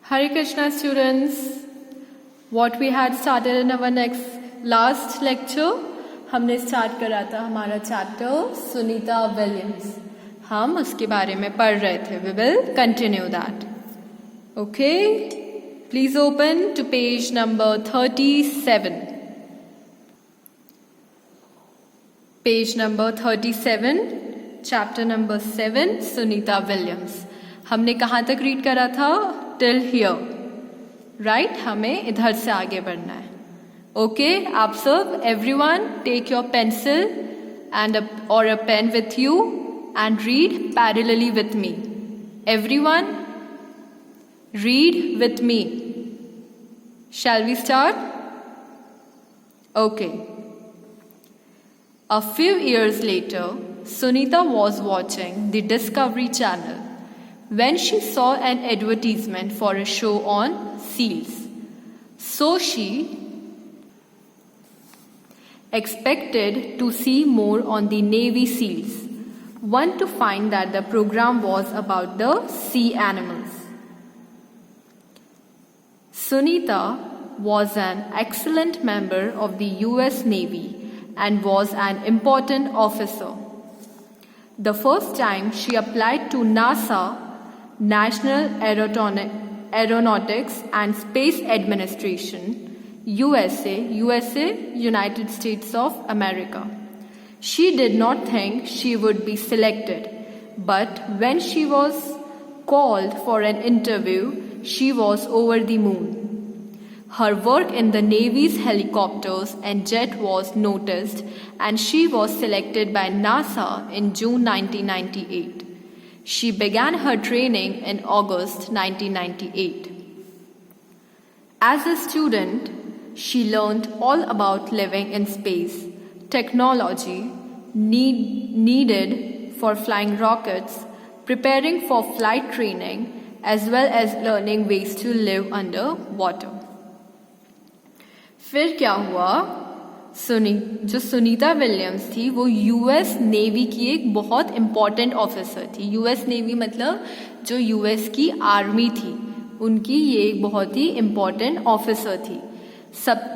Hare Krishna students, what we had started in our last lecture, हमने start करा था हमारा चैप्टर सुनीता विलियम्स. हम उसके बारे में पढ़ रहे थे. We will continue that. Okay, please open to page number 37. Page number 37, chapter number 7, Sunita Williams. हमने कहाँ तक रीड करा था? Till here, right. हमें इधर से आगे बढ़ना है. ओके, आप सब everyone take your pencil and और a pen with you and read parallelly with me. Everyone read with me. Shall we start? Okay. A few years later, Sunita was watching the Discovery Channel when she saw an advertisement for a show on seals. So she expected to see more on the Navy SEALs, one to find that the program was about the sea animals. Sunita was an excellent member of the US Navy and was an important officer. The first time she applied to NASA, National Aeronautics and Space Administration, USA, United States of America. She did not think she would be selected, but when she was called for an interview, she was over the moon. Her work in the Navy's helicopters and jet was noticed, and she was selected by NASA in June 1998. She began her training in August 1998. As a student, she learned all about living in space, technology needed for flying rockets, preparing for flight training, as well as learning ways to live under water. फिर क्या हुआ? जो Sunita Williams थी वो US navy की एक बहुत important officer थी. यूएस नेवी मतलब जो यूएस की आर्मी थी, उनकी ये एक बहुत ही इम्पॉर्टेंट ऑफिसर थी.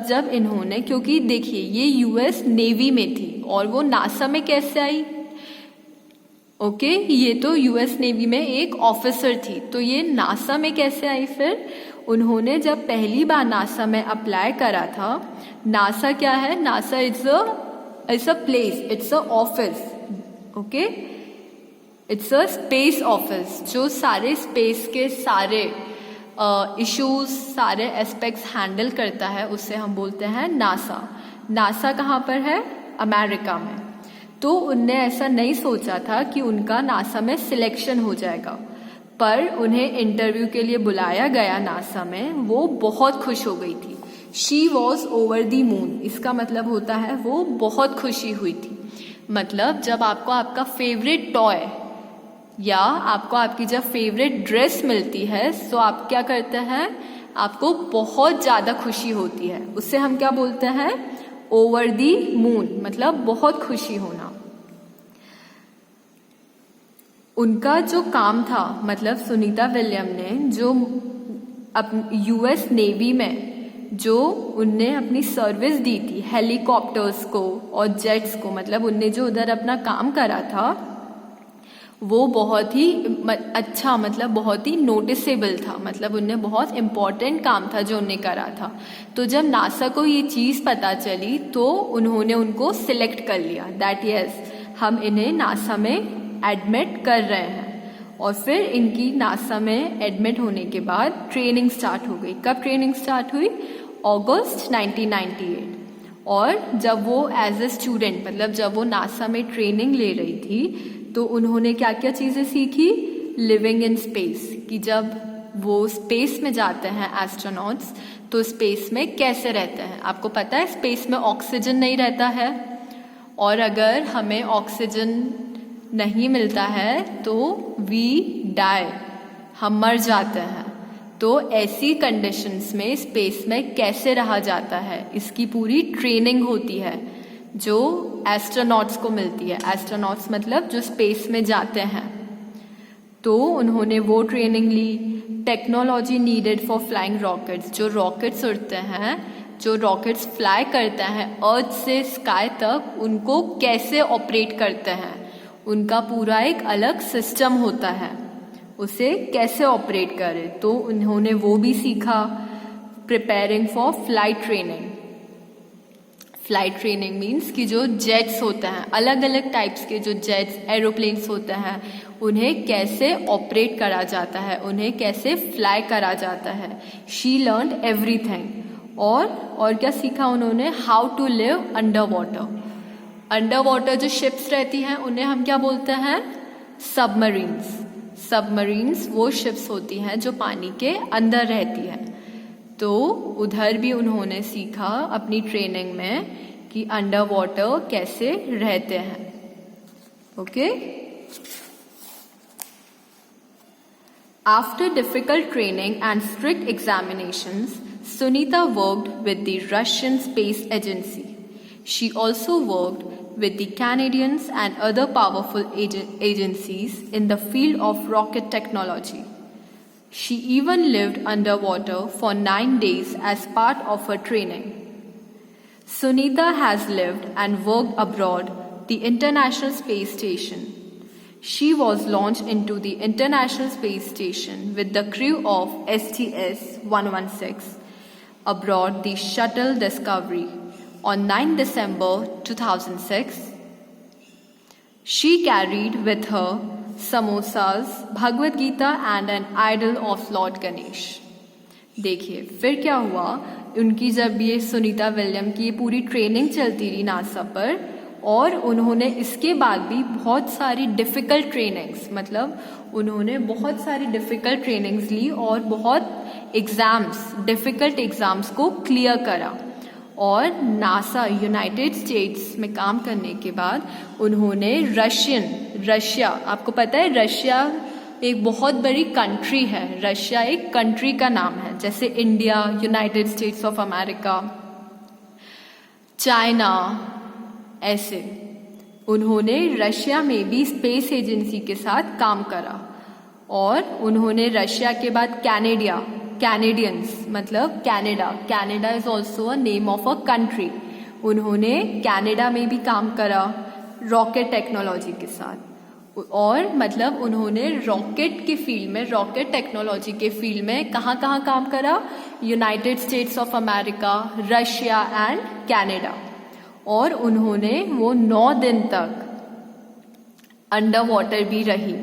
जब इन्होंने, क्योंकि देखिए ये यूएस नेवी में थी और वो नासा में कैसे आई? ओके, ये तो यूएस नेवी में एक ऑफिसर थी, तो ये नासा में कैसे आई? फिर उन्होंने जब पहली बार नासा में अप्लाई करा था, नासा क्या है? NASA it's a place, it's a office. Okay, it's a space office जो सारे स्पेस के सारे इश्यूज, सारे एस्पेक्ट्स हैंडल करता है, उससे हम बोलते हैं नासा. नासा कहाँ पर है? अमेरिका में. तो उनने ऐसा नहीं सोचा था कि उनका नासा में सिलेक्शन हो जाएगा, पर उन्हें इंटरव्यू के लिए बुलाया गया नासा में. वो बहुत खुश हो गई थी. She was over the moon. इसका मतलब होता है वो बहुत खुशी हुई थी. मतलब जब आपको आपका फेवरेट टॉय या आपको आपकी जब फेवरेट ड्रेस मिलती है, तो आप क्या करते हैं? आपको बहुत ज़्यादा खुशी होती है. उससे हम क्या बोलते हैं? ओवर दी मून, मतलब बहुत खुशी होना. उनका जो काम था, मतलब सुनीता विलियम ने जो यूएस नेवी में जो उनने अपनी सर्विस दी थी हेलीकॉप्टर्स को और जेट्स को, मतलब उनने जो उधर अपना काम करा था वो बहुत ही अच्छा, मतलब बहुत ही नोटिसेबल था. मतलब उनने बहुत इम्पॉर्टेंट काम था जो उनने करा था. तो जब नासा को ये चीज़ पता चली तो उन्होंने उनको सिलेक्ट कर लिया, दैट यस हम इन्हें नासा में एडमिट कर रहे हैं. और फिर इनकी नासा में एडमिट होने के बाद ट्रेनिंग स्टार्ट हो गई. कब ट्रेनिंग स्टार्ट हुई? अगस्त 1998. और जब वो एज ए स्टूडेंट, मतलब जब वो नासा में ट्रेनिंग ले रही थी, तो उन्होंने क्या क्या चीज़ें सीखी? लिविंग इन स्पेस, कि जब वो स्पेस में जाते हैं एस्ट्रोनॉट्स, तो स्पेस में कैसे रहते हैं. आपको पता है स्पेस में ऑक्सीजन नहीं रहता है, और अगर हमें ऑक्सीजन नहीं मिलता है तो वी डाई, हम मर जाते हैं. तो ऐसी कंडीशंस में स्पेस में कैसे रहा जाता है, इसकी पूरी ट्रेनिंग होती है जो एस्ट्रोनॉट्स को मिलती है. एस्ट्रोनॉट्स मतलब जो स्पेस में जाते हैं. तो उन्होंने वो ट्रेनिंग ली. Technology needed for flying rockets, जो रॉकेट्स उड़ते हैं, जो रॉकेट्स फ्लाई करते हैं अर्थ से स्काई तक, उनको कैसे ऑपरेट करते हैं, उनका पूरा एक अलग सिस्टम होता है, उसे कैसे ऑपरेट करें, तो उन्होंने वो भी सीखा। Preparing for flight training. Flight training means कि जो जेट्स होते हैं, अलग अलग टाइप्स के जो जेट्स एरोप्लेन्स होते हैं, उन्हें कैसे ऑपरेट करा जाता है, उन्हें कैसे फ्लाई करा जाता है। She learned everything. और क्या सीखा उन्होंने? How to live under water. Under water जो शिप्स रहती हैं उन्हें हम क्या बोलते हैं? सबमरीन्स। सबमरीन्स वो शिप्स होती हैं जो पानी के अंदर रहती हैं। तो उधर भी उन्होंने सीखा अपनी ट्रेनिंग में कि अंडर वाटर कैसे रहते हैं। Okay. After difficult training and strict examinations, Sunita worked with the Russian Space Agency. She also worked with the Canadians and other powerful agencies in the field of rocket technology. She even lived underwater for 9 days as part of her training. Sunita has lived and worked abroad the International Space Station. She was launched into the International Space Station with the crew of STS-116 aboard the shuttle Discovery on 9 December 2006. She carried with her samosas, Bhagavad Gita and an idol of Lord Ganesh. देखिए फिर क्या हुआ, उनकी जब ये Sunita William की ये पूरी ट्रेनिंग चलती रही नासा पर, और उन्होंने इसके बाद भी बहुत सारी डिफ़िकल्ट ट्रेनिंग्स, मतलब उन्होंने बहुत सारी डिफ़िकल्ट ट्रेनिंग्स ली और बहुत एग्ज़ाम्स, डिफ़िकल्ट एग्ज़ाम्स को क्लियर करा। और नासा यूनाइटेड स्टेट्स में काम करने के बाद उन्होंने रशिया, आपको पता है रशिया एक बहुत बड़ी कंट्री है, रशिया एक कंट्री का नाम है, जैसे India, United states of America, China, ऐसे। उन्होंने रशिया में भी स्पेस एजेंसी के साथ काम करा। और उन्होंने रशिया के बाद कैनेडियंस मतलब Canada is also a name of a country, उन्होंने कनाडा में भी काम करा रॉकेट टेक्नोलॉजी के साथ। और मतलब उन्होंने रॉकेट के फील्ड में, रॉकेट टेक्नोलॉजी के फील्ड में कहाँ काम करा? United states of America, Russia and Canada. और उन्होंने वो 9 दिन तक अंडर वाटर भी रही।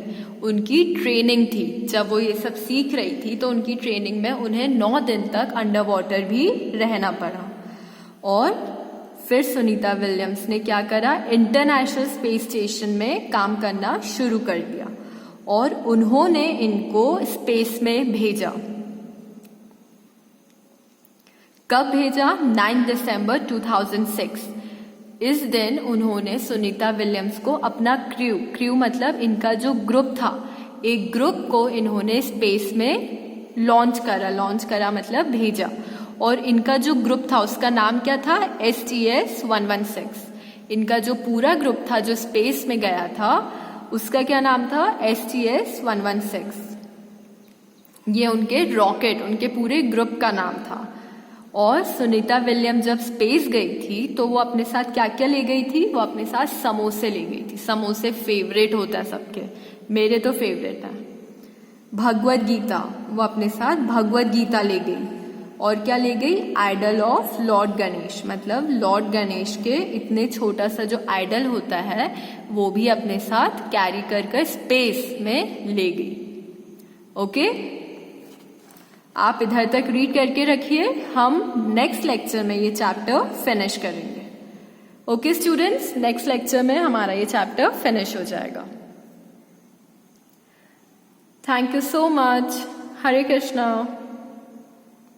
उनकी ट्रेनिंग थी, जब वो ये सब सीख रही थी तो उनकी ट्रेनिंग में उन्हें 9 दिन तक अंडर वाटर भी रहना पड़ा। और फिर सुनीता विलियम्स ने क्या करा? इंटरनेशनल स्पेस स्टेशन में काम करना शुरू कर दिया और उन्होंने इनको स्पेस में भेजा। कब भेजा? 9 दिसंबर 2006। इस दिन उन्होंने सुनीता विलियम्स को अपना क्रू मतलब इनका जो ग्रुप था, एक ग्रुप को इन्होंने स्पेस में लॉन्च करा मतलब भेजा। और इनका जो ग्रुप था उसका नाम क्या था? STS-116। इनका जो पूरा ग्रुप था जो स्पेस में गया था उसका क्या नाम था? STS-116। ये उनके रॉकेट, उनके पूरे ग्रुप का नाम था। और सुनीता विलियम जब स्पेस गई थी तो वो अपने साथ क्या क्या ले गई थी? वो अपने साथ समोसे ले गई थी। समोसे फेवरेट होता है सबके, मेरे तो फेवरेट है। भगवद गीता, वो अपने साथ भगवद गीता ले गई। और क्या ले गई? आइडल ऑफ लॉर्ड गणेश, मतलब लॉर्ड गणेश के इतने छोटा सा जो आइडल होता है वो भी अपने साथ कैरी कर स्पेस में ले गई। ओके, आप इधर तक रीड करके रखिए, हम नेक्स्ट लेक्चर में ये चैप्टर फिनिश करेंगे। ओके स्टूडेंट्स, नेक्स्ट लेक्चर में हमारा ये चैप्टर फिनिश हो जाएगा। Thank you so much. Hare Krishna.